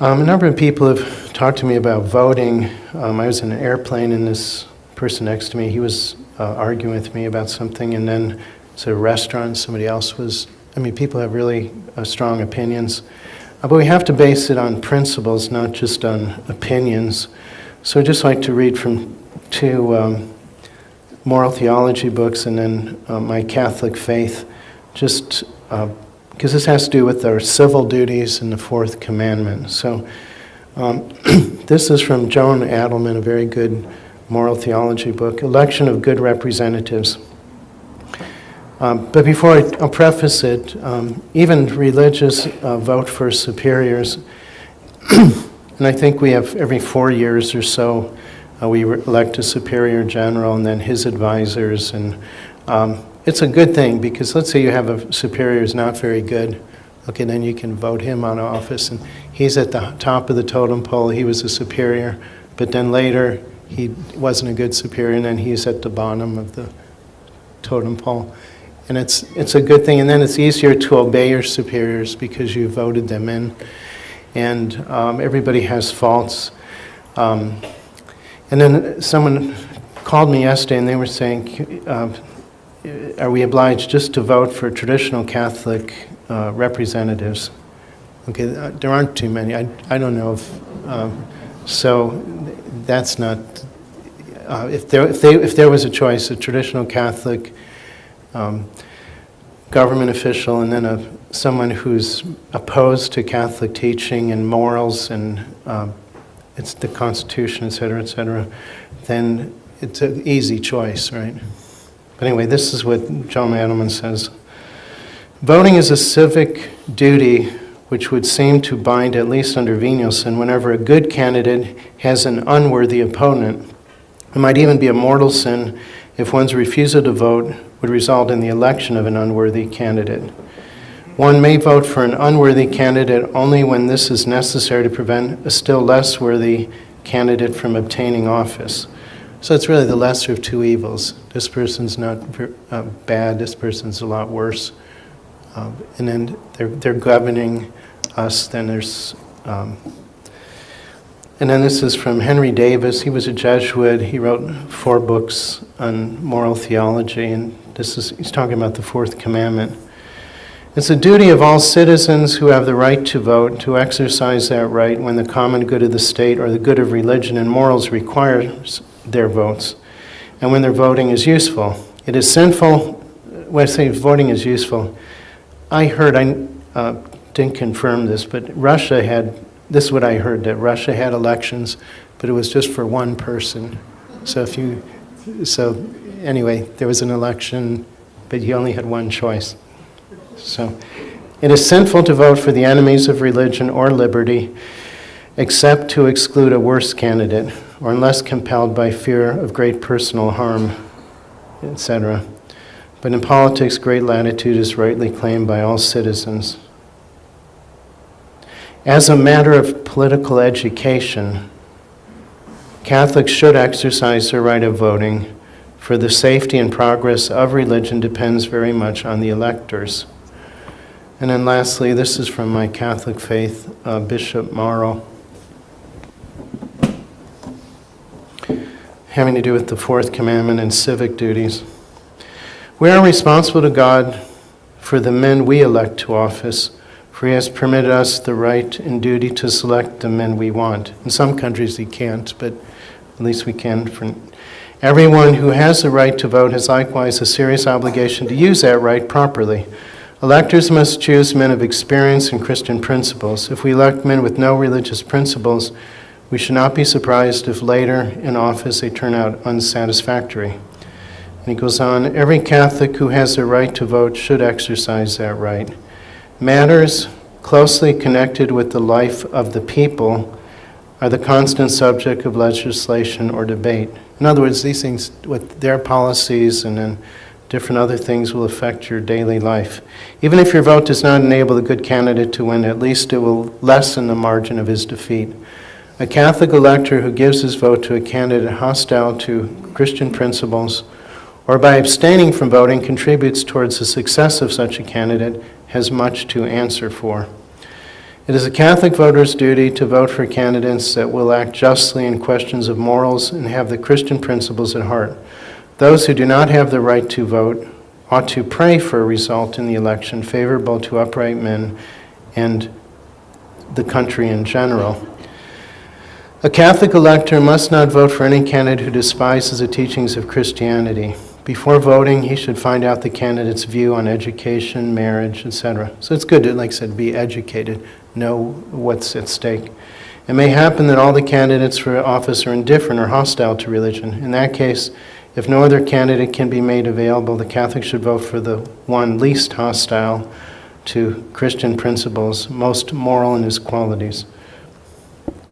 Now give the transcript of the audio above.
A number of people have talked to me about voting. I was in an airplane and this person next to me, he was arguing with me about something, and then it's a restaurant, somebody else was, people have really strong opinions. But we have to base it on principles, not just on opinions. So I'd just like to read from two moral theology books and then my Catholic faith, just because this has to do with our civil duties and the fourth commandment. So this is from John Adelman, a very good moral theology book, Election of Good Representatives. But before I'll preface it, even religious vote for superiors, and I think we have every 4 years or so, we elect a superior general and then his advisors, and it's a good thing because let's say you have a superior who's not very good, okay, then you can vote him on office, and he's at the top of the totem pole, he was a superior, but then later he wasn't a good superior, and then he's at the bottom of the totem pole. And it's a good thing, and then it's easier to obey your superiors because you voted them in. And everybody has faults. And then someone called me yesterday and they were saying, are we obliged just to vote for traditional Catholic representatives? Okay, there aren't too many. I don't know if, so that's not, if there was a choice, a traditional Catholic government official and then someone who's opposed to Catholic teaching and morals and it's the Constitution, et cetera, then it's an easy choice, right? But anyway, this is what John Adelman says. Voting is a civic duty which would seem to bind, at least under venial sin, whenever a good candidate has an unworthy opponent. It might even be a mortal sin if one's refusal to vote would result in the election of an unworthy candidate. One may vote for an unworthy candidate only when this is necessary to prevent a still less worthy candidate from obtaining office. So it's really the lesser of two evils. This person's not bad, this person's a lot worse. And then they're governing us, then there's... And then this is from Henry Davis. He was a Jesuit. He wrote 4 books on moral theology, and he's talking about the fourth commandment. It's a duty of all citizens who have the right to vote to exercise that right when the common good of the state or the good of religion and morals requires their votes, and when their voting is useful. It is sinful, when I say voting is useful, I heard, I didn't confirm this, but Russia had, this is what I heard, that Russia had elections, but it was just for one person. So anyway, there was an election, but you only had one choice. So it is sinful to vote for the enemies of religion or liberty, except to exclude a worse candidate, or unless compelled by fear of great personal harm, etc. But in politics, great latitude is rightly claimed by all citizens. As a matter of political education, Catholics should exercise their right of voting, for the safety and progress of religion depends very much on the electors. And then lastly, this is from my Catholic faith, Bishop Morrow, having to do with the fourth commandment and civic duties. We are responsible to God for the men we elect to office, for He has permitted us the right and duty to select the men we want. In some countries He can't, but at least we can. For everyone who has the right to vote has likewise a serious obligation to use that right properly. Electors must choose men of experience and Christian principles. If we elect men with no religious principles, we should not be surprised if later in office they turn out unsatisfactory. And he goes on, every Catholic who has the right to vote should exercise that right. Matters closely connected with the life of the people are the constant subject of legislation or debate. In other words, these things, with their policies and then different other things will affect your daily life. Even if your vote does not enable the good candidate to win, at least it will lessen the margin of his defeat. A Catholic elector who gives his vote to a candidate hostile to Christian principles, or by abstaining from voting contributes towards the success of such a candidate, has much to answer for. It is a Catholic voter's duty to vote for candidates that will act justly in questions of morals and have the Christian principles at heart. Those who do not have the right to vote ought to pray for a result in the election favorable to upright men and the country in general. A Catholic elector must not vote for any candidate who despises the teachings of Christianity. Before voting, he should find out the candidate's view on education, marriage, etc. So it's good to, like I said, be educated, know what's at stake. It may happen that all the candidates for office are indifferent or hostile to religion. In that case, if no other candidate can be made available, the Catholic should vote for the one least hostile to Christian principles, most moral in his qualities.